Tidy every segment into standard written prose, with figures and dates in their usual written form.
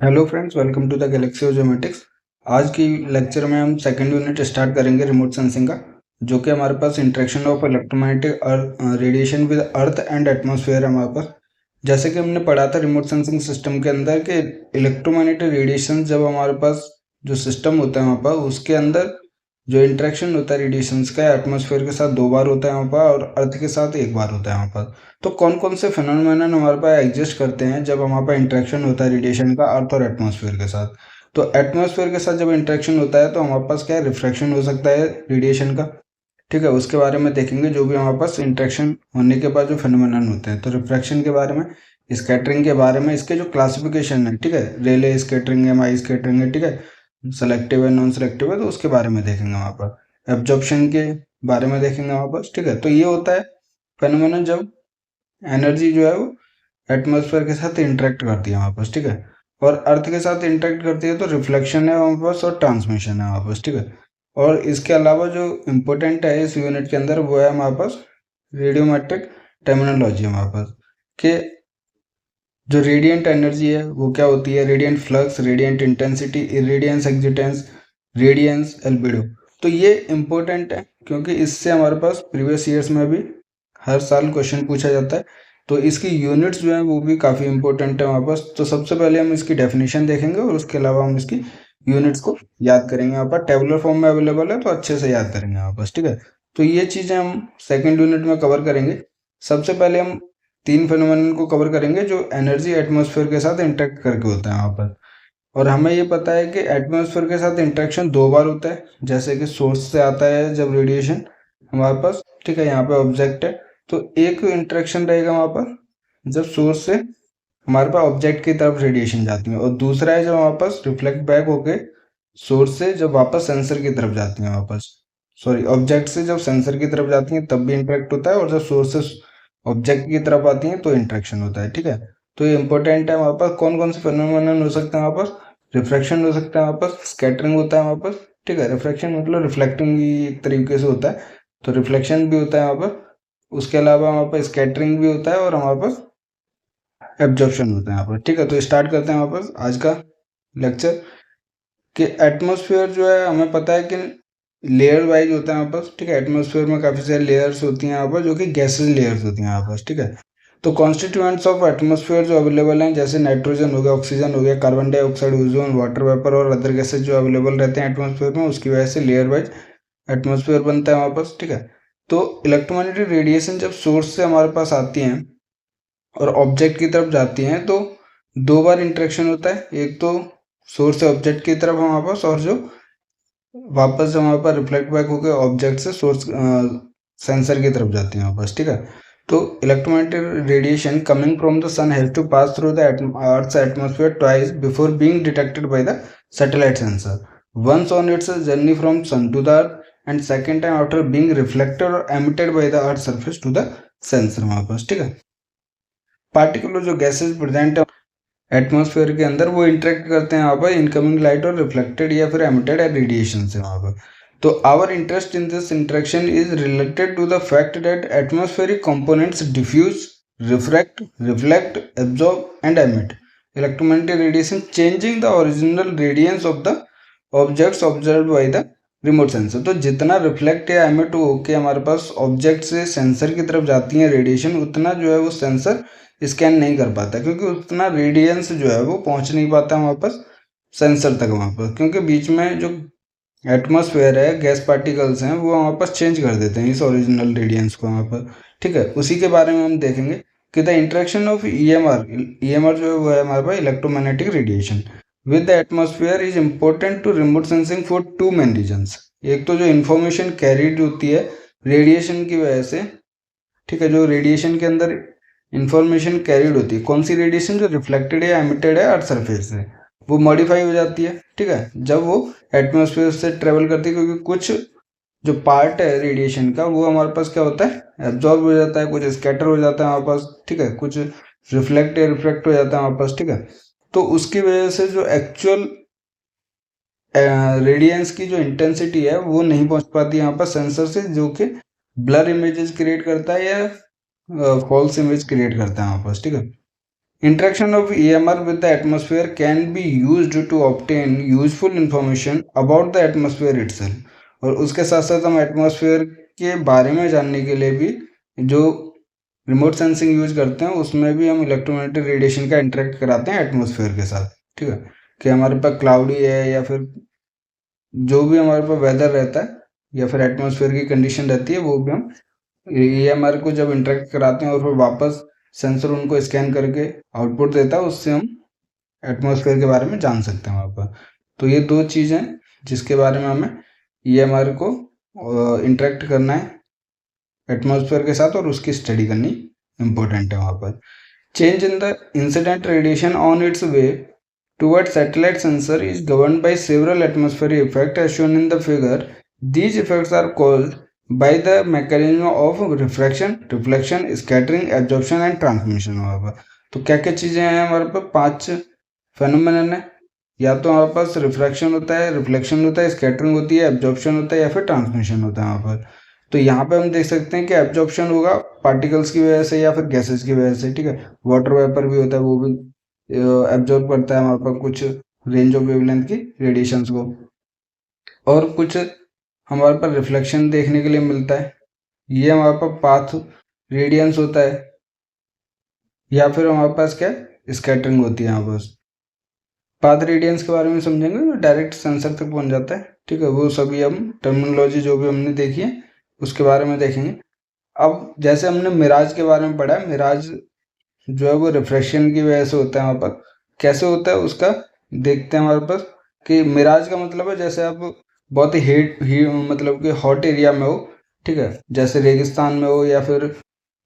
Hello friends, welcome to the Galaxy Geomatics. आज की lecture में हम सेकंड यूनिट स्टार्ट करेंगे रिमोट सेंसिंग का, जो कि हमारे पास interaction of electromagnetic radiation with earth and atmosphere है हमारे पास। जैसे कि हमने पढ़ा था रिमोट सेंसिंग सिस्टम के अंदर कि इलेक्ट्रोमैग्नेटिक रेडिएशन जब हमारे पास जो सिस्टम होता है वहाँ पर उसके अंदर जो इंटरेक्शन होता है रेडिएशंस का एटमॉस्फेयर के साथ 2 बार होता है वहाँ पर और अर्थ के साथ 1 बार होता है वहाँ पर। तो कौन कौन से फिनोमेनन हमारे पास एग्जिस्ट करते हैं जब हमारे पास इंटरेक्शन होता है रेडिएशन का अर्थ और एटमॉस्फेयर के साथ। तो एटमॉस्फेयर के साथ जब इंटरेक्शन होता है तो हमारे पास क्या है, रिफ्रैक्शन हो सकता है रेडिएशन का। ठीक है, उसके बारे में देखेंगे जो भी हमारे पास इंटरेक्शन होने के बाद जो फिनोमेनन होते हैं। तो रिफ्रैक्शन के बारे में, स्कैटरिंग के बारे में, इसके जो क्लासिफिकेशन है, ठीक है, रेले स्कैटरिंग है, माई स्कैटरिंग है, ठीक है, सेलेक्टिव है, नॉन सेलेक्टिव है, तो उसके बारे में देखेंगे वहाँ पर। एब्जॉर्प्शन के बारे में देखेंगे वहाँ पर। ठीक है, तो ये होता है फेनोमेनन जब एनर्जी जो है वो एटमॉस्फेयर के साथ इंटरेक्ट करती है वहाँ पर। ठीक है, और अर्थ के साथ इंटरेक्ट करती है तो रिफ्लेक्शन है वहाँ पास और ट्रांसमिशन है वहाँ पास। ठीक है, और इसके अलावा जो इम्पोर्टेंट है इस यूनिट के अंदर वो है हमारे पास रेडियोमेट्रिक टर्मिनोलॉजी हमारे पास, कि जो रेडिएंट एनर्जी है वो क्या होती है, radiant flux, radiant intensity, irradiance exitance, radiance, albedo. तो ये इम्पोर्टेंट है क्योंकि इससे हमारे पास प्रीवियस ईयर्स में भी हर साल क्वेश्चन पूछा जाता है। तो इसकी यूनिट्स जो है वो भी काफ़ी इंपॉर्टेंट है हमारे पास। तो सबसे पहले हम इसकी डेफिनेशन देखेंगे और उसके अलावा हम इसकी यूनिट्स को याद करेंगे। यहाँ पर टेबुलर फॉर्म में अवेलेबल है तो अच्छे से याद करेंगे यहाँ पास। ठीक है, तो ये चीज़ें हम सेकेंड यूनिट में कवर करेंगे। सबसे पहले हम 3 फेनोमेनन को कवर करेंगे जो एनर्जी एटमॉस्फेयर के साथ इंटरेक्ट करके होता है वहाँ पर। और हमें ये पता है कि एटमॉस्फेयर के साथ इंटरेक्शन 2 बार होता है, जैसे कि सोर्स से आता है जब रेडिएशन हमारे पास। ठीक है, यहाँ पे ऑब्जेक्ट है तो एक इंटरेक्शन रहेगा वहाँ पर जब सोर्स से हमारे पास ऑब्जेक्ट की तरफ रेडिएशन जाती है, और दूसरा है जब हमारे पास रिफ्लेक्ट बैक होके सोर्स से जब वापस सेंसर की तरफ जाती है वापस, सॉरी, ऑब्जेक्ट से जब सेंसर की तरफ जाती हैं तब भी इंटरेक्ट होता है, और जब सोर्स से ऑब्जेक्ट की तरफ आती हैं तो इंटरेक्शन होता है। ठीक है, तो ये इंपॉर्टेंट है। हमारे पास कौन कौन से फेनोमेनन हो सकते हैं वहाँ पर, रिफ्रैक्शन हो सकता है वहाँ पर, स्कैटरिंग होता है वहाँ पर। ठीक है, रिफ्रैक्शन मतलब रिफ्लेक्टिंग भी एक तरीके से होता है, तो रिफ्लेक्शन भी होता है वहाँ पर। उसके अलावा वहाँ पर स्कैटरिंग भी होता है और हमारे पास एब्जॉर्प्शन होता है यहाँ पर। ठीक है, तो स्टार्ट करते हैं वहाँ पर आज का लेक्चर। कि एटमॉस्फेयर जो है हमें पता है कि लेयर वाइज होता है यहाँ पर। ठीक है, एटमॉस्फेयर में काफ़ी सारी लेयर्स होती हैं यहाँ पर, जो कि गैसेस लेयर्स होती हैं यहाँ पर। ठीक है, तो कॉन्स्टिट्यूएंट्स ऑफ एटमॉस्फेयर जो अवेलेबल हैं, जैसे नाइट्रोजन हो गया, ऑक्सीजन हो गया, carbon dioxide, ozone, water vapour और अदर गैसेज जो अवेलेबल रहते हैं एटमॉस्फेयर में, उसकी वजह से लेयर वाइज एटमॉस्फेयर बनता है वहाँ पर। ठीक है, तो इलेक्ट्रोमैग्नेटिक रेडिएशन जब सोर्स से हमारे पास आती हैं और ऑब्जेक्ट की तरफ जाती हैं तो 2 बार इंटरेक्शन होता है, एक तो सोर्स से ऑब्जेक्ट की तरफ हमारे पास, और जो वापस हमारे पास रिफ्लेक्ट बैक होकर ऑब्जेक्ट से सोर्स सेंसर की तरफ जाती है वापस। ठीक है, तो electromagnetic radiation coming from the sun has to pass through the earth's atmosphere twice before being detected by the satellite sensor, once on its journey from sun to the earth and second time after being reflected और emitted by the earth surface to the sensor वापस। ठीक है, particular जो gases present है atmosphere के अंदर वो interact करते हैं वहाँ पर इनकमिंग लाइट और रिफ्लेक्टेड या फिर एमिटेड रेडिएशन से वहाँ पर। तो our interest in this interaction is related to the fact that atmospheric components diffuse, refract, reflect, absorb and emit electromagnetic radiation changing the original radiance of the objects observed by the remote sensor. तो जितना reflect या emit होके हमारे पास object से sensor की तरफ जाती है रेडिएशन, उतना जो है वो सेंसर स्कैन नहीं कर पाता, क्योंकि उतना रेडियंस जो है वो पहुंच नहीं पाता वहाँ पर सेंसर तक वहाँ पर, क्योंकि बीच में जो एटमॉस्फेयर है, गैस पार्टिकल्स हैं, वो वहाँ पर चेंज कर देते हैं इस ओरिजिनल रेडियंस को वहाँ पर। ठीक है, उसी के बारे में हम देखेंगे कि द इंटरेक्शन ऑफ ईएमआर जो है वो है हमारे पास electromagnetic radiation with the atmosphere is important to remote sensing for 2 main reasons. एक तो जो इन्फॉर्मेशन कैरीड होती है रेडिएशन की वजह से। ठीक है, जो रेडिएशन के अंदर इंफॉर्मेशन कैरीड होती है, कौन सी रेडिएशन, जो रिफ्लेक्टेड या एमिटेड है अर्थ सरफेस से, वो मॉडिफाई हो जाती है। ठीक है, जब वो एटमॉस्फेयर से ट्रेवल करती है, क्योंकि कुछ जो पार्ट है रेडिएशन का वो हमारे पास क्या होता है, एब्जॉर्ब हो जाता है, कुछ स्कैटर हो जाता है हमारे पास। ठीक है, कुछ रिफ्लेक्ट या रिफ्लेक्ट हो जाता है हमारे पास। ठीक है, तो उसकी वजह से जो एक्चुअल रेडियंस की जो इंटेंसिटी है वो नहीं पहुंच पाती यहाँ पर सेंसर से, जो कि ब्लर इमेजेस क्रिएट करता है या फॉल्स इमेज क्रिएट करता है वहाँ पास। ठीक है, Interaction of EMR with the atmosphere can be used to obtain useful information about the atmosphere itself. और उसके साथ साथ हम एटमॉस्फेयर के बारे में जानने के लिए भी जो रिमोट सेंसिंग यूज करते हैं उसमें भी हम इलेक्ट्रोमैग्नेटिक रेडिएशन का इंटरेक्ट कराते हैं एटमॉस्फेयर के साथ। ठीक है, कि हमारे पास क्लाउडी है या फिर जो भी हमारे पास वेदर रहता है या फिर एटमॉस्फेयर की कंडीशन रहती है वो भी हम EMR को जब इंटरेक्ट कराते हैं और फिर वापस सेंसर उनको स्कैन करके आउटपुट देता है, उससे हम एटमॉस्फेयर के बारे में जान सकते हैं वहाँ पर। तो ये दो चीज़ें जिसके बारे में हमें EMR को इंटरेक्ट करना है एटमॉस्फेयर के साथ और उसकी स्टडी करनी इम्पोर्टेंट है वहाँ पर। Change in the incident radiation on it's way towards satellite sensor is governed by several atmospheric effects as shown in the figure. These effects are caused by the mechanism of refraction, reflection, scattering, absorption and transmission। तो क्या क्या चीज़ें हैं हमारे पास? 5 phenomenon है। या तो हमारे पास रिफ्रैक्शन होता है, रिफ्लेक्शन होता है, स्कैटरिंग होती है, एब्जॉर्प्शन होता है या फिर ट्रांसमिशन होता है वहाँ पर। तो यहाँ पे हम देख सकते हैं कि एब्जॉर्प्शन होगा पार्टिकल्स की वजह से या फिर गैसेस की वजह से। ठीक है, वाटर वेपर भी होता है, वो भी एब्जॉर्ब करता है हमारे पास कुछ रेंज ऑफ वेवलेंथ की रेडिएशंस को। और कुछ हमारे पास रिफ्लेक्शन देखने के लिए मिलता है, ये हमारे पास पाथ रेडियंस होता है, या फिर हमारे पास क्या स्कैटरिंग होती है। यहाँ पास पाथ रेडियंस के बारे में समझेंगे तो डायरेक्ट सेंसर तक पहुंच जाता है। ठीक है, वो सभी हम टर्मिनोलॉजी जो भी हमने देखी है उसके बारे में देखेंगे। अब जैसे हमने मिराज के बारे में पढ़ा है, मिराज जो है वो रिफ्रेक्शन की वजह से होता है वहाँ पर। कैसे होता है उसका देखते हैं हमारे पास कि मिराज का मतलब है जैसे आप बहुत ही मतलब कि हॉट एरिया में हो। ठीक है, जैसे रेगिस्तान में हो या फिर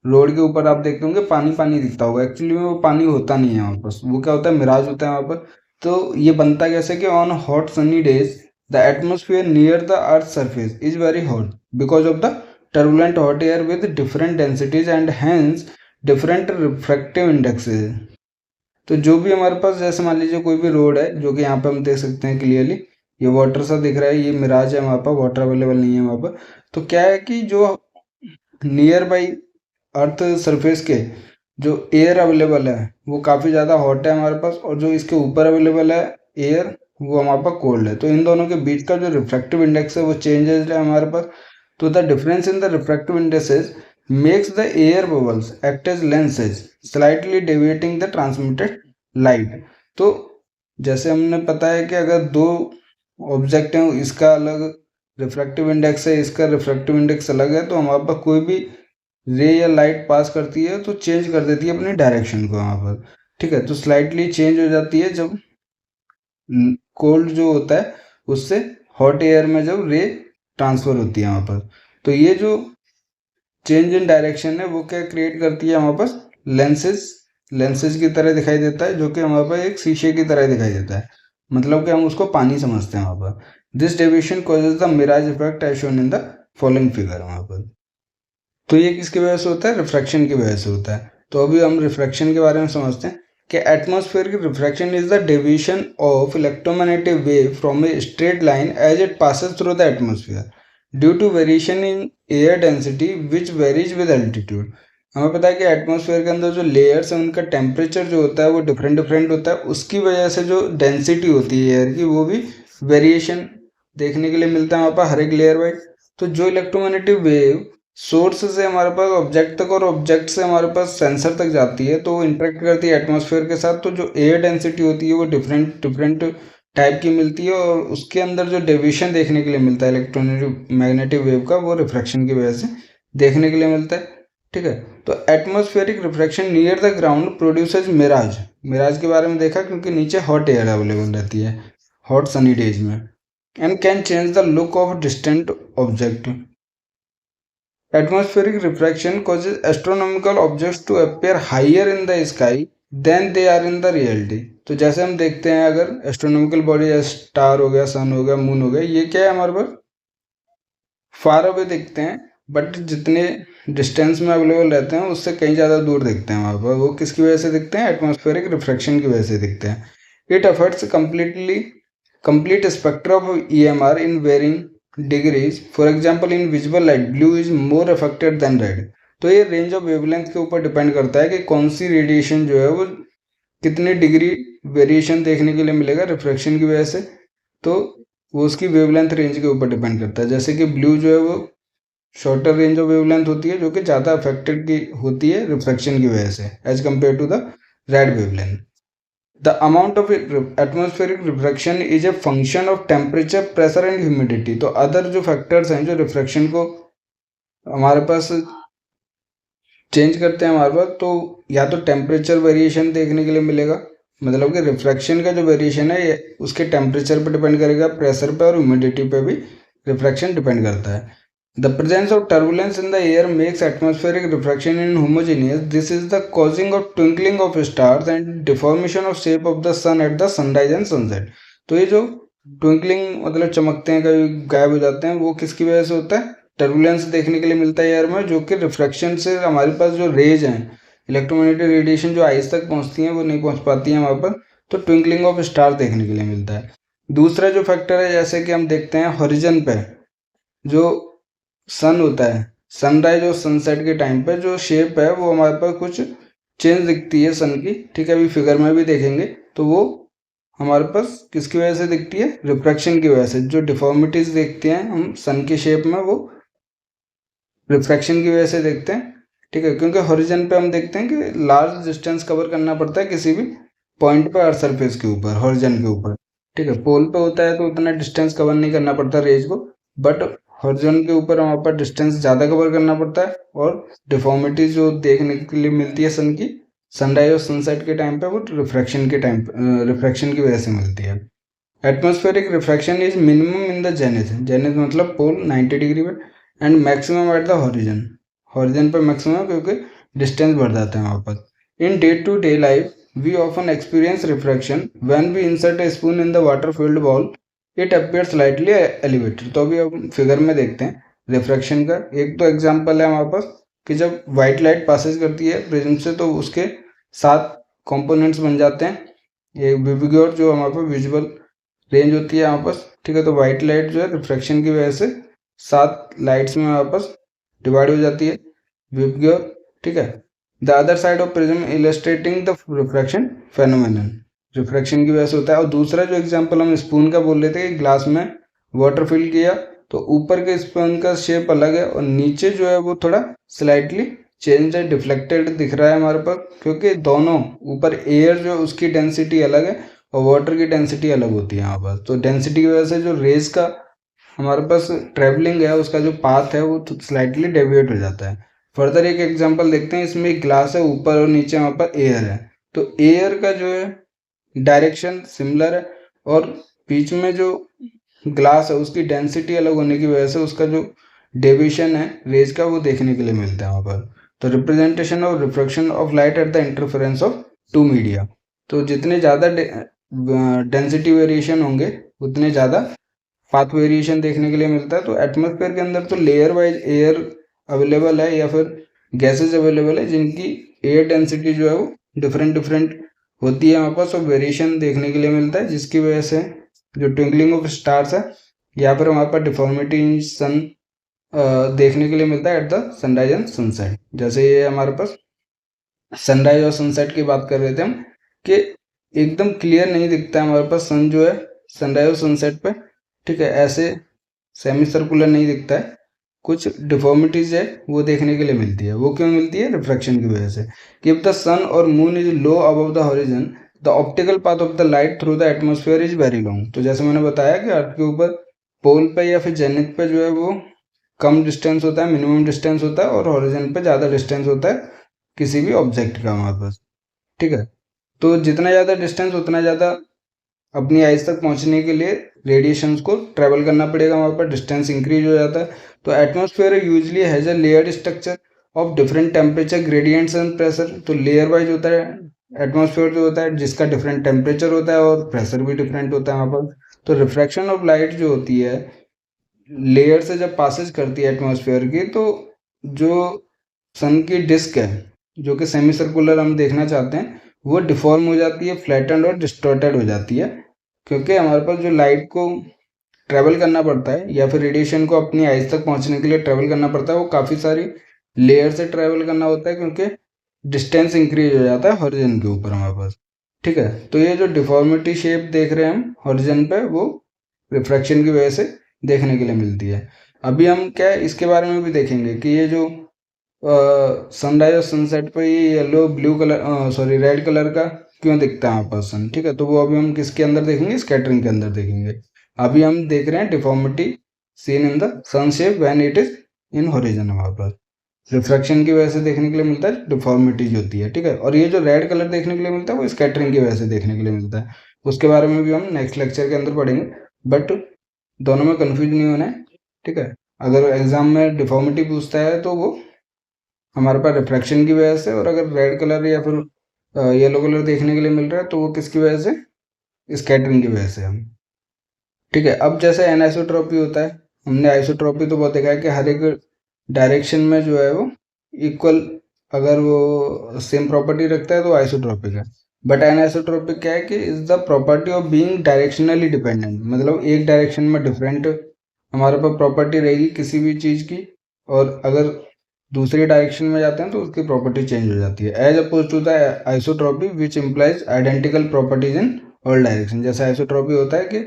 रोड के ऊपर आप देखते होंगे पानी पानी दिखता होगा, एक्चुअली में वो पानी होता नहीं है वहाँ पर, वो क्या होता है मिराज होता है वहाँ पर। तो ये बनता कैसे कि on hot sunny days the atmosphere near the earth surface is very hot because of the turbulent hot air with different densities and hence different refractive indexes. तो जो भी हमारे पास जैसे मान लीजिए कोई भी रोड है, जो कि यहाँ पे हम देख सकते हैं क्लियरली, ये वाटर सा दिख रहा है, ये मिराज है वहाँ पर, वाटर अवेलेबल नहीं है वहाँ पर। तो क्या है कि जो नियर बाई अर्थ सरफेस के जो एयर अवेलेबल है वो काफ़ी ज़्यादा हॉट है हमारे पास, और जो इसके ऊपर अवेलेबल है एयर वो हमारे पास कोल्ड है। तो इन दोनों के बीच का जो रिफ्रैक्टिव इंडेक्स है वो चेंजेस है हमारे पास। तो the difference in the refractive indexes makes the air bubbles act as lenses slightly deviating the transmitted light। तो जैसे हमने पता है कि अगर दो ऑब्जेक्ट हैं, इसका अलग रिफ्रैक्टिव इंडेक्स है, इसका रिफ्रैक्टिव इंडेक्स अलग है, तो हमारे पास कोई भी रे या लाइट पास करती है तो चेंज कर देती है अपनी डायरेक्शन को वहाँ पर। ठीक है, तो स्लाइटली चेंज हो जाती है जब कोल्ड जो होता है उससे हॉट एयर में जब रे ट्रांसफर होती है वहाँ पर। तो ये जो चेंज इन डायरेक्शन है वो क्या क्रिएट करती है हमारे पास लेंसेज की तरह दिखाई देता है, जो कि हमारे पास एक शीशे की तरह दिखाई देता है, मतलब कि हम उसको पानी समझते हैं वहाँ पर। This deviation causes the mirage effect as shown in the following figure वहाँ पर। तो ये किसकी वजह से होता है? रिफ्रैक्शन की वजह से होता है। तो अभी हम रिफ्रैक्शन के बारे में समझते हैं कि एटमॉस्फेयर की refraction is the deviation of electromagnetic wave from a straight line as it passes through the atmosphere due to variation in air density which varies with altitude. हमें पता है कि एटमॉस्फेयर के अंदर जो लेयर्स हैं उनका टेम्परेचर जो होता है वो डिफरेंट डिफरेंट होता है, उसकी वजह से जो डेंसिटी होती है एयर की वो भी वेरिएशन देखने के लिए मिलता है वहाँ पर हर एक लेयर वाइज। तो जो इलेक्ट्रोमैग्नेटिक वेव सोर्स से हमारे पास ऑब्जेक्ट तक और ऑब्जेक्ट से हमारे पास सेंसर तक जाती है तो वो इंटरेक्ट करती है एटमॉस्फेयर के साथ। तो जो एयर डेंसिटी होती है वो डिफरेंट डिफरेंट टाइप की मिलती है, और उसके अंदर जो डेविएशन देखने के लिए मिलता है इलेक्ट्रोमैग्नेटिक वेव का वो रिफ्रैक्शन की वजह से देखने के लिए मिलता है। ठीक है, तो atmospheric refraction near the ground produces mirage. Mirage के बारे में देखा क्योंकि नीचे हॉट एयर अवेलेबल रहती है हॉट सनी डेज में, and can change the look of distant object. Atmospheric refraction causes astronomical objects to appear higher in the sky than they are in the reality। तो जैसे हम देखते हैं अगर astronomical body star हो गया, सन हो गया, मून हो गया, ये क्या है हमारे पास फार अवे दिखते हैं, बट जितने डिस्टेंस में अवेलेबल रहते हैं उससे कहीं ज़्यादा दूर दिखते हैं हमारे पास। वो किसकी वजह से दिखते हैं? एटमॉस्फेरिक रिफ्रैक्शन की वजह से दिखते हैं। It affects complete spectrum of EMR in varying degrees। For example in visible light blue is more affected than red. तो ये रेंज ऑफ वेवलेंथ के ऊपर डिपेंड करता है कि कौन सी रेडिएशन जो है वो कितनी डिग्री वेरिएशन देखने के लिए मिलेगा रिफ्रैक्शन की वजह से, तो वो उसकी वेवलेंथ रेंज के ऊपर डिपेंड करता है। जैसे कि ब्लू जो है वो शॉर्टर रेंज ऑफ वेवलेंथ होती है, जो कि ज़्यादा अफेक्टेड की होती है रिफ्रैक्शन की वजह से as compare to the red wavelength. The amount of atmospheric refraction is a function of temperature, pressure and humidity. तो अदर जो फैक्टर्स हैं जो रिफ्रैक्शन को हमारे पास चेंज करते हैं हमारे पास, तो या तो टेम्परेचर वेरिएशन देखने के लिए मिलेगा, मतलब कि रिफ्रैक्शन का जो वेरिएशन है ये उसके टेम्परेचर पे डिपेंड करेगा, प्रेशर पे और ह्यूमिडिटी पे भी रिफ्रैक्शन डिपेंड करता है। The presence of turbulence in the air makes atmospheric refraction inhomogeneous. This is the causing of twinkling of stars and deformation of shape of the sun at the sunrise and sunset. तो ये जो twinkling मतलब चमकते हैं कभी गायब हो जाते हैं, वो किसकी वजह से होता है? टर्बुलेंस देखने के लिए मिलता है एयर में, जो कि रिफ्रैक्शन से हमारे पास जो रेज हैं, इलेक्ट्रोमैग्नेटिक रेडिएशन जो आइस तक पहुंचती हैं वो नहीं पहुंच पाती हैं वहाँ पर, तो ट्विंकलिंग ऑफ स्टार देखने के लिए मिलता है। दूसरा जो फैक्टर है, जैसे कि हम देखते हैं हॉरिजन पे जो सन होता है, सनराइज और सनसेट के टाइम पे जो शेप है वो हमारे पास कुछ चेंज दिखती है सन की, ठीक है, अभी फिगर में भी देखेंगे। तो वो हमारे पास किसकी वजह से दिखती है? रिफ्रैक्शन की वजह से। जो डिफॉर्मिटीज देखते हैं हम सन के शेप में, वो रिफ्रैक्शन की वजह से देखते हैं, ठीक है, क्योंकि हॉरिजन पे हम देखते हैं कि लार्ज डिस्टेंस कवर करना पड़ता है किसी भी पॉइंट पे अर्थ सरफेस के ऊपर, हॉरिजन के ऊपर, ठीक है। पोल पे होता है तो उतना डिस्टेंस कवर नहीं करना पड़ता रेज को, बट हॉरिजन के ऊपर हमारे पास डिस्टेंस ज़्यादा कवर करना पड़ता है, और डिफॉर्मिटीज जो देखने के लिए मिलती है सन की, सनराइज और सनसेट के टाइम पे, वो रिफ्रैक्शन की वजह से मिलती है। Atmospheric refraction is minimum in the zenith, zenith मतलब पोल 90 डिग्री पे, and maximum at the horizon, horizon पे मैक्सिमम, क्योंकि डिस्टेंस बढ़ जाता है वहाँ पर। In day to day life we often experience refraction when we insert a spoon in the water filled bowl, it appear slightly elevated. तो अभी हम फिगर में देखते हैं रिफ्रैक्शन का एक तो एग्जाम्पल है हमारे पास, कि जब वाइट लाइट पासेज करती है प्रिज्म से तो उसके 7 कंपोनेंट्स बन जाते हैं। एक विविग्योर जो हमारे पास विजुअल रेंज होती है यहाँ पास, ठीक है, तो वाइट लाइट जो है रिफ्रैक्शन की वजह से 7 लाइट्स में यहाँ पास डिवाइड हो जाती है, विविग्योर, ठीक है। The other side of prism illustrating the refraction phenomenon, refraction की वजह से होता है। और दूसरा जो एग्जांपल हम स्पून का बोल रहे थे कि ग्लास में वाटर फिल किया तो ऊपर के स्पून का शेप अलग है और नीचे जो है वो थोड़ा स्लाइटली चेंज है, डिफ्लेक्टेड दिख रहा है हमारे पास, क्योंकि दोनों ऊपर एयर जो उसकी डेंसिटी अलग है और वाटर की डेंसिटी अलग होती है यहाँ पर। तो डेंसिटी की वजह से जो रेज का हमारे पास ट्रेवलिंग है, उसका जो पाथ है वो स्लाइटली डेविएट हो जाता है। फर्दर एक एग्जांपल देखते हैं, इसमें एक ग्लास है, ऊपर और नीचे वहाँ पर एयर है, तो एयर का जो है डायरेक्शन सिमिलर है, और बीच में जो ग्लास है उसकी डेंसिटी अलग होने की वजह से उसका जो डेविएशन है रेज का वो देखने के लिए मिलता है वहाँ पर। तो representation of refraction of light at the interference of two media, तो जितने ज़्यादा डेंसिटी वेरिएशन होंगे उतने ज़्यादा पाथ वेरिएशन देखने के लिए मिलता है। तो एटमॉस्फेयर के अंदर तो लेयर वाइज एयर अवेलेबल है या फिर गैसेज अवेलेबल है जिनकी एयर डेंसिटी जो है वो डिफरेंट डिफरेंट होती है हमारे पास, और वेरिएशन देखने के लिए मिलता है, जिसकी वजह से जो ट्विंकलिंग ऑफ स्टार्स है या फिर हमारे पास डिफॉर्मिटी इन सन देखने के लिए मिलता है eight the sunrise and sunset. जैसे ये हमारे पास सनराइज और सनसेट की बात कर रहे थे हम, कि एकदम क्लियर नहीं दिखता है हमारे पास सन जो है सनराइज और सनसेट पे, ठीक है, ऐसे सेमी सर्कुलर नहीं दिखता है, कुछ डिफॉर्मिटीज है वो देखने के लिए मिलती है। वो क्यों मिलती है? रिफ्रैक्शन की वजह से। कि इफ द सन और moon is low above the horizon, the optical path of the light through the atmosphere is very long. तो जैसे मैंने बताया कि अर्थ के ऊपर पोल पे या फिर जेनिथ पे जो है वो कम डिस्टेंस होता है, मिनिमम डिस्टेंस होता है, और हॉरिजन पे ज़्यादा डिस्टेंस होता है किसी भी ऑब्जेक्ट का हमारे पास, ठीक है। तो जितना ज़्यादा डिस्टेंस उतना ज़्यादा अपनी आइज तक पहुंचने के लिए रेडिएशंस को ट्रेवल करना पड़ेगा, वहाँ पर डिस्टेंस इंक्रीज हो जाता है। तो atmosphere usually has a layered structure of different temperature gradients and pressure. तो लेयर वाइज होता है एटमॉस्फेयर जो होता है, जिसका डिफरेंट टेम्परेचर होता है और प्रेशर भी डिफरेंट होता है वहाँ पर। तो रिफ्रैक्शन ऑफ लाइट जो होती है लेयर से जब पासेज करती है एटमॉस्फेयर की, तो जो सन की डिस्क है जो कि सेमी सर्कुलर हम देखना चाहते हैं, वो डिफॉर्म हो जाती है, फ्लैटेंड और डिस्टॉर्टेड हो जाती है, क्योंकि हमारे पास जो लाइट को ट्रेवल करना पड़ता है या फिर रेडिएशन को अपनी आइज तक पहुंचने के लिए ट्रेवल करना पड़ता है, वो काफ़ी सारी लेयर से ट्रेवल करना होता है, क्योंकि डिस्टेंस इंक्रीज हो जाता है हॉरिजन के ऊपर हमारे पास। ठीक है। तो ये जो डिफॉर्मिटी शेप देख रहे हैं हम हॉरिजन पे, वो रिफ्रैक्शन की वजह से देखने के लिए मिलती है। अभी हम क्या है इसके बारे में भी देखेंगे कि ये जो सनराइज और सनसेट पे ये yellow blue colour sorry red colour का क्यों दिखता है वहाँ पर सन, ठीक है। तो वो अभी हम किसके अंदर देखेंगे, स्कैटरिंग के अंदर देखेंगे। अभी हम देख रहे हैं deformity seen in the sun shape when it is in horizon. वहाँ पर रिफ्रैक्शन की वजह से देखने के लिए मिलता है, डिफॉर्मिटीज होती है, ठीक है। और ये जो रेड कलर देखने के लिए मिलता है वो स्कैटरिंग की वजह से देखने के लिए मिलता है। उसके बारे में भी हम नेक्स्ट लेक्चर के अंदर पढ़ेंगे, बट दोनों में कंफ्यूज नहीं होना है, ठीक है। अगर एग्जाम में डिफॉर्मिटी पूछता है तो वो हमारे पास रिफ्रैक्शन की वजह से, और अगर रेड कलर या फिर येलो कलर देखने के लिए मिल रहा है तो वो किसकी वजह से, स्कैटरिंग की वजह से हम, ठीक है। अब जैसे एनआइसोट्रॉपी होता है, हमने आइसोट्रॉपी तो बहुत देखा है कि हर एक डायरेक्शन में जो है वो इक्वल, अगर वो सेम प्रॉपर्टी रखता है तो आइसोट्रॉपिक है। बट एनआइसोट्रॉपिक क्या है कि is the property of being directionally dependent, मतलब एक डायरेक्शन में डिफरेंट हमारे पास प्रॉपर्टी रहेगी किसी भी चीज़ की, और अगर दूसरी डायरेक्शन में जाते हैं तो उसकी प्रॉपर्टी चेंज हो जाती है। As oppose to the isotropy which implies identical properties in all direction. जैसे आइसोट्रॉपी होता है कि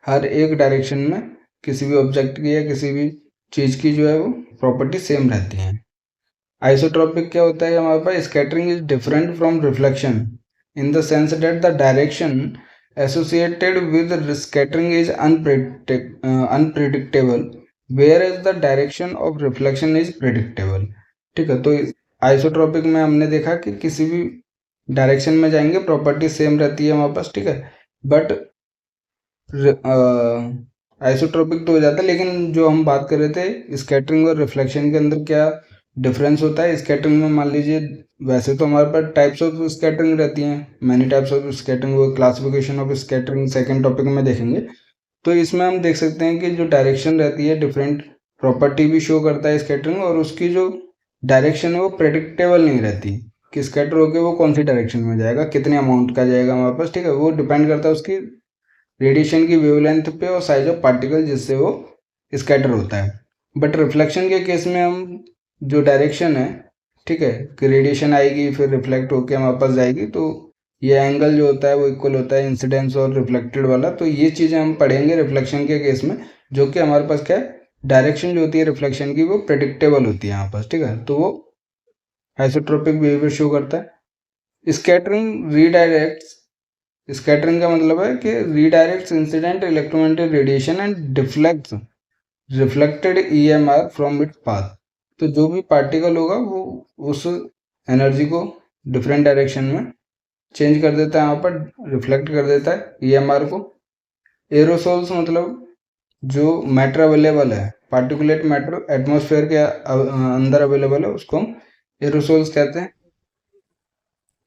हर एक डायरेक्शन में किसी भी ऑब्जेक्ट की या किसी भी चीज़ की जो है वो प्रॉपर्टी सेम रहती है। आइसोट्रॉपिक क्या होता है हमारे पास, scattering is different from reflection in the sense that the direction associated with scattering is unpredictable, whereas the direction of reflection is predictable, ठीक है। तो आइसोट्रॉपिक में हमने देखा कि किसी भी डायरेक्शन में जाएंगे प्रॉपर्टी सेम रहती है हमारे पास, ठीक है। बट आइसोट्रॉपिक तो हो जाता है, लेकिन जो हम बात कर रहे थे स्कैटरिंग और रिफ्लेक्शन के अंदर क्या डिफरेंस होता है। स्कैटरिंग में मान लीजिए, वैसे तो हमारे पास टाइप्स ऑफ स्कैटरिंग रहती हैं, मैनी टाइप्स ऑफ स्कैटरिंग, वो classification of scattering second topic में देखेंगे। तो इसमें हम देख सकते हैं कि जो डायरेक्शन रहती है डिफरेंट प्रॉपर्टी भी शो करता है स्कैटरिंग, और उसकी जो डायरेक्शन है वो प्रेडिक्टेबल नहीं रहती कि स्कैटर होकर वो कौन सी डायरेक्शन में जाएगा, कितने अमाउंट का जाएगा हमारे पास, ठीक है। वो डिपेंड करता है उसकी रेडिएशन की वेवलेंथ पे और साइज ऑफ पार्टिकल जिससे वो स्कैटर होता है। बट रिफ्लेक्शन के केस में हम जो डायरेक्शन है, ठीक है, कि रेडिएशन आएगी फिर रिफ्लेक्ट होकर हमारे पास जाएगी, तो ये एंगल जो होता है वो इक्वल होता है इंसिडेंस और रिफ्लेक्टेड वाला। तो ये चीज़ें हम पढ़ेंगे रिफ्लेक्शन के केस में, जो कि हमारे पास क्या है, डायरेक्शन जो होती है रिफ्लेक्शन की वो प्रेडिक्टेबल होती है यहाँ पास, ठीक है। तो वो आइसोट्रोपिक बिहेवियर शो करता है। स्कैटरिंग रीडायरेक्ट्स, स्कैटरिंग का मतलब है कि redirects incident electromagnetic radiation and deflects reflected EMR from its path. तो जो भी पार्टिकल होगा वो उस एनर्जी को डिफरेंट डायरेक्शन में चेंज कर देता है, यहाँ पर रिफ्लेक्ट कर देता है ईएमआर को। एरोसोल्स मतलब जो मैटर अवेलेबल है, पार्टिकुलेट मैटर एटमॉस्फेयर के अंदर अवेलेबल है, उसको हम एरोसोल्स कहते हैं,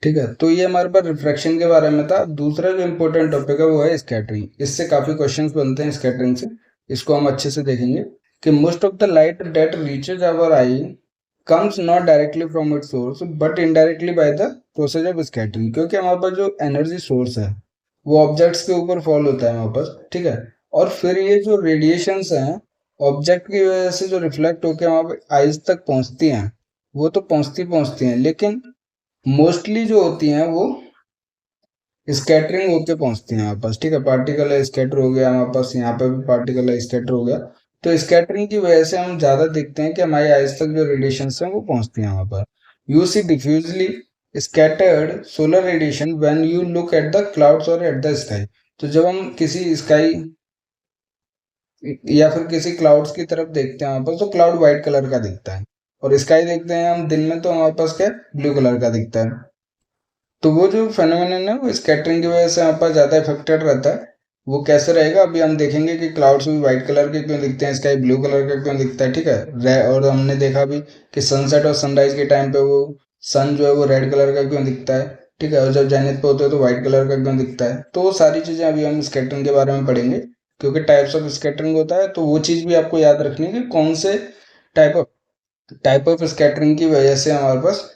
ठीक है। तो ये हमारे पास रिफ्रैक्शन के बारे में था। दूसरा जो इम्पोर्टेंट टॉपिक है वो है स्कैटरिंग। इससे काफ़ी क्वेश्चंस बनते हैं स्कैटरिंग से, इसको हम अच्छे से देखेंगे कि most of the light that reaches our eye comes not directly from its source but indirectly by the process of scattering. क्योंकि हमारे पास जो एनर्जी सोर्स है वो ऑब्जेक्ट्स के ऊपर फॉल होता है हमारे पास, ठीक है। और फिर ये जो रेडिएशंस हैं ऑब्जेक्ट की वजह से जो रिफ्लेक्ट होकर हमारे आइज तक पहुंचती हैं, वो तो पहुंचती हैं, लेकिन मोस्टली जो होती हैं वो स्कैटरिंग होके पहुंचती हैं हमारे पास, ठीक है। पार्टिकल है स्कैटर हो गया हमारे पास, यहाँ पे भी पार्टिकल है स्कैटर हो गया। तो स्कैटरिंग की वजह से हम ज़्यादा देखते हैं कि हमारी आइज तक जो रेडिएशन हैं वो पहुंचती हैं हमारे पास। You see diffusely scattered solar radiation when you look at the clouds और एट द स्काई। तो जब हम किसी स्काई या फिर किसी क्लाउड्स की तरफ देखते हैं हमारे पास, तो क्लाउड व्हाइट कलर का दिखता है, और स्काई देखते हैं हम दिन में तो हमारे पास क्या ब्लू कलर का दिखता है। तो वो जो फेनोमेनन है वो स्कैटरिंग की वजह से यहाँ पर ज़्यादा इफेक्टेड रहता है। वो कैसे रहेगा अभी हम देखेंगे कि क्लाउड्स भी व्हाइट कलर के क्यों दिखते हैं, स्काई ब्लू कलर का क्यों दिखता है, ठीक है। और हमने देखा भी कि सनसेट और सनराइज के टाइम पे वो सन जो है वो रेड कलर का क्यों दिखता है, ठीक है। और जब जेनिथ पे होते हैं तो व्हाइट कलर का क्यों दिखता है। तो वो सारी चीज़ें अभी हम स्कैटरिंग के बारे में पढ़ेंगे, क्योंकि टाइप्स ऑफ स्कैटरिंग होता है, तो वो चीज़ भी आपको याद रखनी है कि कौन से टाइप ऑफ स्कैटरिंग की वजह से हमारे पास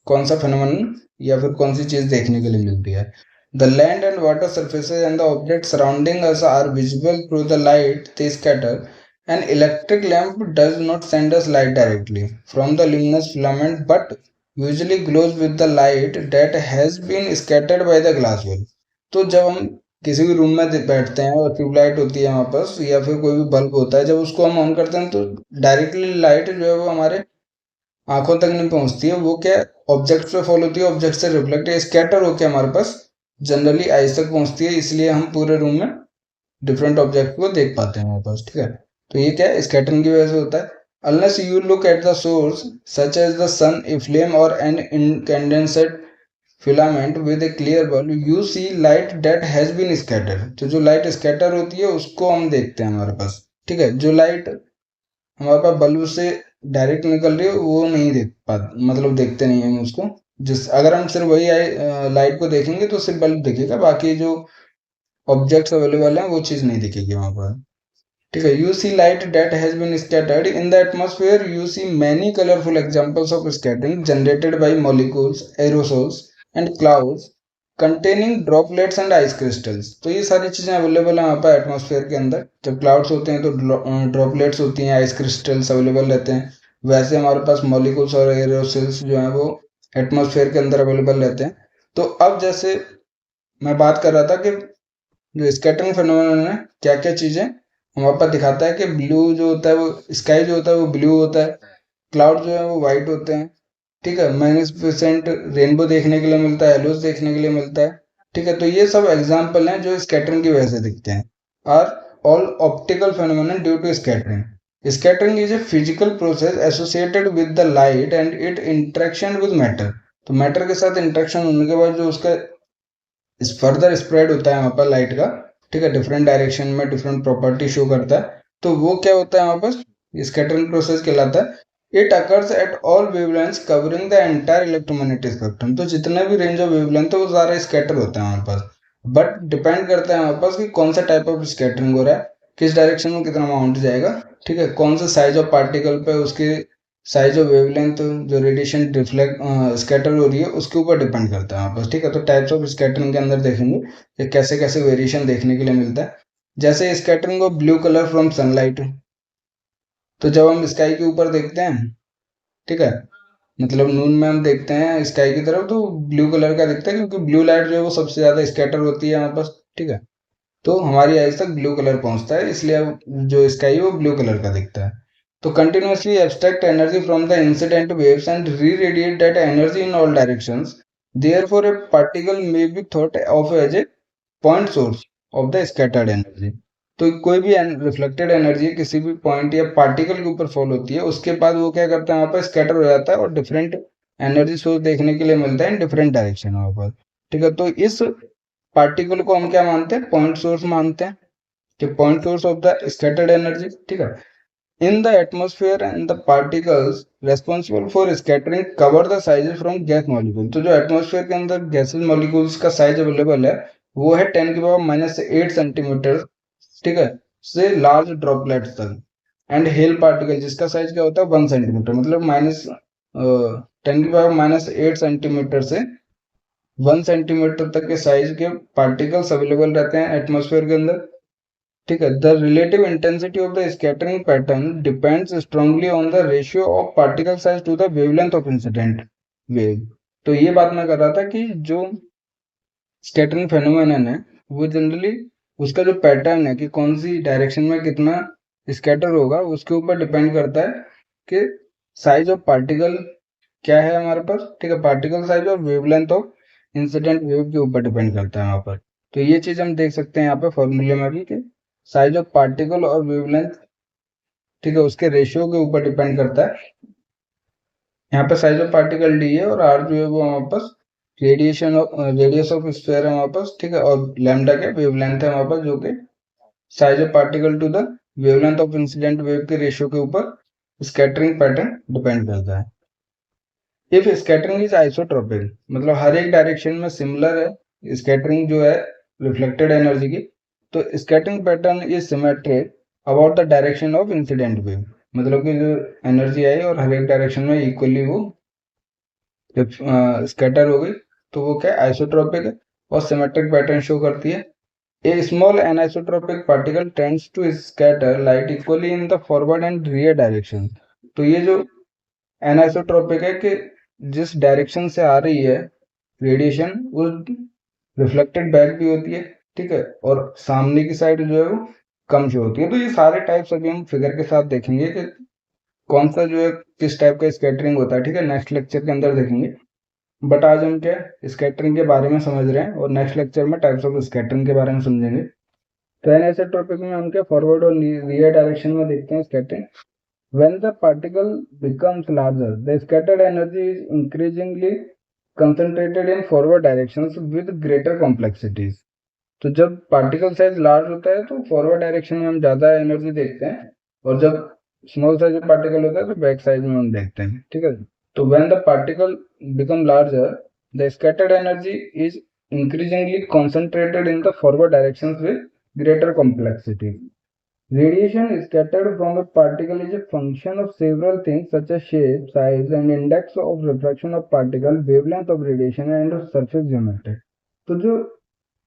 कौन सा फेनोमेनन या फिर कौन सी चीज देखने के लिए मिलती है। The land and water surfaces and the object surrounding us are visible through the light they scatter. An electric lamp does not send us light directly from the luminous filament but usually glows with the light that has been scattered by the glass well. तो जब हम किसी भी room में बैठते हैं और tubelight होती है वहाँ पर या फिर कोई भी बल्ब होता है, जब उसको हम ऑन करते हैं तो डायरेक्टली लाइट जो है वो हमारे आंखों तक नहीं पहुंचती है। वो क्या ऑब्जेक्ट पे फॉल होती है, ऑब्जेक्ट से रिफ्लेक्ट स्कैटर होकर हमारे पास जनरली आइज तक पहुंचती है, इसलिए हम पूरे रूम में डिफरेंट ऑब्जेक्ट को देख पाते हैं हमारे पास। ठीक है, तो ये क्या है, स्कैटरिंग की वजह से होता है। Unless you look at the source such as the sun, a flame और an incandescent filament with a clear bulb, you see light that has been scattered. तो जो लाइट स्कैटर होती है उसको हम देखते हैं हमारे पास। ठीक है, जो लाइट हमारे पास बल्ब से डायरेक्ट निकल रही है वो नहीं देख पाते, मतलब देखते नहीं है हम उसको। जिस अगर हम सिर्फ वही लाइट को देखेंगे तो सिर्फ बल्ब दिखेगा, बाकी जो ऑब्जेक्ट्स अवेलेबल हैं वो चीज़ नहीं दिखेगी वहाँ पर। ठीक है, you see light that has been scattered in the atmosphere, you see many colourful examples of scattering generated by molecules, aerosols and clouds containing droplets and ice crystals. तो ये सारी चीज़ें अवेलेबल हैं वहाँ पर एटमॉस्फेयर के अंदर। जब क्लाउड्स होते हैं तो ड्रॉपलेट्स होती हैं, आइस क्रिस्टल्स अवेलेबल रहते हैं। वैसे हमारे पास मॉलिक्यूल्स और एरोसोल्स जो हैं वो एटमॉस्फेयर के अंदर अवेलेबल रहते हैं। तो अब जैसे मैं बात कर रहा था कि जो स्कैटरिंग फिनोमेनन है, क्या क्या चीज़ें हमारे पास दिखाता है कि ब्लू जो होता है वो, स्काई जो होता है वो ब्लू होता है, क्लाउड जो है वो वाइट होते हैं। ठीक है, मैग्निफिसेंट रेनबो देखने के लिए मिलता है, हेलोस देखने के लिए मिलता है। ठीक है, तो ये सब एग्जाम्पल हैं जो स्कैटरिंग की वजह से दिखते हैं। Are all optical phenomenon due to scattering. Scattering is a physical process associated with the light and it interaction with matter. तो मैटर के साथ इंटरेक्शन होने के बाद जो उसका इस फर्दर स्प्रेड होता है वहाँ पर लाइट का, ठीक है, डिफरेंट डायरेक्शन में डिफरेंट प्रॉपर्टी शो करता है। तो वो क्या होता है वहाँ पर, स्कैटरिंग प्रोसेस कहलाता है। It occurs at all wavelengths covering the entire electromagnetic spectrum. तो जितने भी रेंज ऑफ वेवलेंथ है वो सारा स्कैटर होता है हमारे पास, बट डिपेंड करता है हमारे पास कि कौन सा टाइप ऑफ स्कैटरिंग हो रहा है, किस डायरेक्शन में कितना अमाउंट जाएगा। ठीक है, कौन सा साइज ऑफ पार्टिकल पे उसके साइज ऑफ वेवलेंथ जो रेडिएशन रिफ्लेक्ट स्कैटर हो रही है उसके ऊपर डिपेंड करता है वहाँ पर। ठीक है, तो टाइप्स ऑफ स्कैटरिंग के अंदर देखेंगे कि कैसे कैसे वेरिएशन देखने के लिए मिलता है। जैसे scattering of blue colour from sunlight. तो जब हम स्काई के ऊपर देखते हैं, ठीक है, मतलब नून में हम देखते हैं स्काई की तरफ तो ब्लू कलर का दिखता है, क्योंकि ब्लू लाइट जो है वो सबसे ज़्यादा स्कैटर होती है हमारे पास। ठीक है, तो हमारी आइज तक ब्लू कलर पहुंचता है, इसलिए जो स्काई है वो ब्लू कलर का दिखता है। तो continuously abstract energy from the incident waves and re-radiate that energy in all directions. Therefore, a particle may be thought of as a point source of the scattered energy. तो कोई भी reflected energy किसी भी point या particle के ऊपर fall होती है, उसके बाद वो क्या करता है वहाँ पर स्कैटर हो जाता है और डिफरेंट एनर्जी सोर्स देखने के लिए मिलता है इन डिफरेंट डायरेक्शन वहाँ पर। ठीक है, तो इस पार्टिकल को हम क्या मानते हैं, पॉइंट सोर्स मानते हैं, कि point source of the scattered energy. ठीक है, in the atmosphere and the particles responsible for scattering cover the sizes from gas molecule। तो जो एटमॉस्फेयर के अंदर गैसेस मॉलिक्यूल्स का साइज अवेलेबल है वो है 10⁻⁻8 सेंटीमीटर, ठीक है, से लार्ज ड्रॉपलेट्स तक। एंड हेल पार्टिकल जिसका साइज क्या होता है 1 सेंटीमीटर, मतलब -10⁻⁸ सेंटीमीटर से 1 सेंटीमीटर तक के साइज के पार्टिकल्स अवेलेबल रहते हैं एटमॉस्फेयर के अंदर। ठीक है, the relative intensity of the scattering pattern depends strongly on the ratio of particle size to the wavelength of incident wave. तो ये बात मैं कर रहा था कि जो स्कैटरिंग फेनोमेनन है वो जनरली उसका जो पैटर्न है कि कौन सी डायरेक्शन में कितना स्कैटर होगा उसके ऊपर डिपेंड करता है कि साइज ऑफ पार्टिकल क्या है हमारे पास। ठीक है, पार्टिकल साइज और वेवलेंथ ऑफ इंसिडेंट वेव के ऊपर डिपेंड करता है वहाँ पर। तो ये चीज़ हम देख सकते हैं यहाँ पे फॉर्मूले में भी कि साइज ऑफ पार्टिकल और वेवलेंथ, ठीक है, उसके रेशियो के ऊपर डिपेंड करता है। यहाँ पे साइज ऑफ पार्टिकल डी है और आर जो है वो हमारे पास radiation of radius of sphere है हमारे पास। ठीक है, और लैम्डा क्या वेवलेंथ है हमारे पास, जो कि size of particle to the wavelength of incident wave के रेशियो के ऊपर स्कैटरिंग पैटर्न डिपेंड करता है। इफ स्कैटरिंग इज आइसोट्रोपिक, मतलब हर एक डायरेक्शन में सिमिलर है स्कैटरिंग जो है रिफ्लेक्टेड एनर्जी की, तो scattering pattern is symmetric about the direction of incident wave. मतलब कि जो एनर्जी आई और हर एक डायरेक्शन में इक्वली वो जब स्कैटर हो गई तो वो क्या आइसोट्रोपिक है और सिमेट्रिक पैटर्न शो करती है। A small anisotropic particle tends to scatter light equally in the forward and rear direction. तो ये जो एनिसोट्रोपिक है कि जिस डायरेक्शन से आ रही है रेडिएशन वो रिफ्लेक्टेड बैक भी होती है, ठीक है, और सामने की साइड जो है वो कम से होती है। तो ये सारे टाइप्स अभी हम फिगर के साथ देखेंगे कि कौन सा जो है किस टाइप का स्कैटरिंग होता है, ठीक है, नेक्स्ट लेक्चर के अंदर देखेंगे। बट आज हम क्या स्कैटरिंग के बारे में समझ रहे हैं और नेक्स्ट लेक्चर में टाइप्स ऑफ स्कैटरिंग के बारे में समझेंगे। तो ऐसे टॉपिक में हम क्या फॉरवर्ड और रियर डायरेक्शन में देखते हैं scattering. When the particle becomes larger, the scattered energy is increasingly concentrated in forward directions with greater complexities. तो जब पार्टिकल साइज लार्ज होता है तो फॉरवर्ड डायरेक्शन में हम ज़्यादा एनर्जी देखते हैं, और जब स्मॉल साइज पार्टिकल होता है तो बैक साइज में हम देखते हैं, ठीक है। तो when the particle become larger, the scattered energy is increasingly concentrated in the forward directions with greater complexity. Radiation scattered from a particle is a function of several things such as shape, size, and index of refraction of particle, wavelength of radiation, and surface geometry. तो जो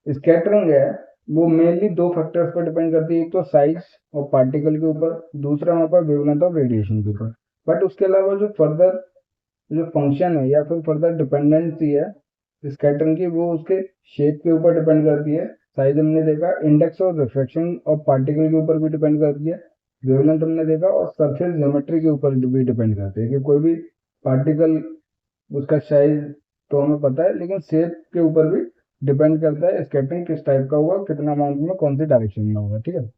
scattering है वो mainly दो factors पर depend करती है, एक तो साइज और पार्टिकल के ऊपर, दूसरा वहाँ पर वेवलेंथ ऑफ रेडिएशन के ऊपर। बट उसके अलावा जो फर्दर जो फंक्शन है या फिर फर्दर डिपेंडेंसी है स्कैटरिंग की, वो उसके शेप के ऊपर डिपेंड करती है। साइज हमने देखा, index of refraction of particle के ऊपर भी डिपेंड करती है, वेवलेंथ हमने देखा, और सरफेस ज्योमेट्री के ऊपर भी डिपेंड करती है कि कोई भी पार्टिकल उसका साइज तो हमें पता है, लेकिन शेप के ऊपर भी डिपेंड करता है स्कैटरिंग किस टाइप का होगा, कितना अमाउंट में, कौन सी डायरेक्शन में होगा, ठीक है।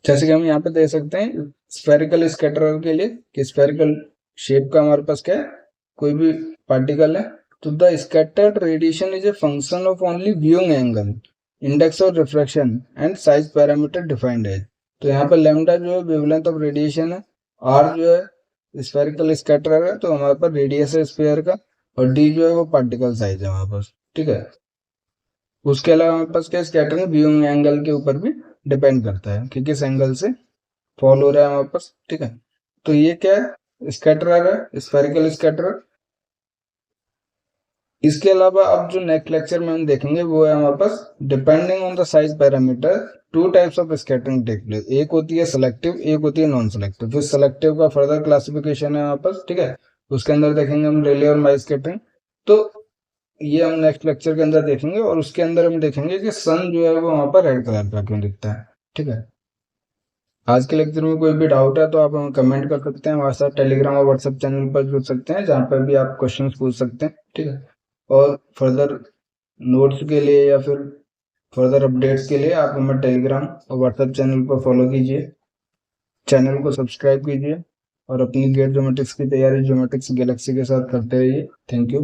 जैसे कि हम यहाँ पे देख सकते हैं स्फेरिकल स्कैटरर के लिए कि स्फेरिकल शेप का हमारे पास क्या है, कोई भी पार्टिकल है तो the scattered radiation is a function of only viewing angle, index of refraction and size parameter defined है। तो यहाँ पर लैम्डा जो है वेवलेंथ ऑफ रेडिएशन है, आर जो है स्फेरिकल स्कैटरर है तो हमारे पास रेडियस है स्फीयर का, और डी जो है वो पार्टिकल साइज है हमारे पास, ठीक है। उसके अलावा हमारे पास क्या स्कैटरिंग व्यूइंग एंगल के ऊपर भी डिपेंड करता है कि किस एंगल से फॉल हो रहा है हमारे पास, ठीक है। तो ये क्या है स्कैटरर है, स्फेरिकल स्कैटरर। इसके अलावा अब जो नेक्स्ट लेक्चर में हम देखेंगे वो है हमारे पास depending on the size parameter two types of scattering take place, एक होती है सेलेक्टिव, एक होती है नॉन सेलेक्टिव। फिर सेलेक्टिव का फर्दर क्लासिफिकेशन है हमारे पास, ठीक है, उसके अंदर देखेंगे हम रेले और माई स्कैटरिंग। तो ये हम नेक्स्ट लेक्चर के अंदर देखेंगे, और उसके अंदर हम देखेंगे कि सन जो है वो वहां पर रेड कलर का क्यों दिखता है, ठीक है। आज के लेक्चर में कोई भी डाउट है तो आप हमें कमेंट कर सकते हैं, हमारे साथ टेलीग्राम और व्हाट्सएप चैनल पर जुड़ सकते हैं, जहाँ पर भी आप क्वेश्चंस पूछ सकते हैं, ठीक है। और फर्दर नोट्स के लिए या फिर फर्दर अपडेट्स के लिए आप हमें टेलीग्राम और व्हाट्सएप चैनल पर फॉलो कीजिए, चैनल को सब्सक्राइब कीजिए, और अपनी गेट ज्योमेट्रिक्स की तैयारी ज्योमेट्रिक्स गैलेक्सी के साथ करते रहिए। Thank you.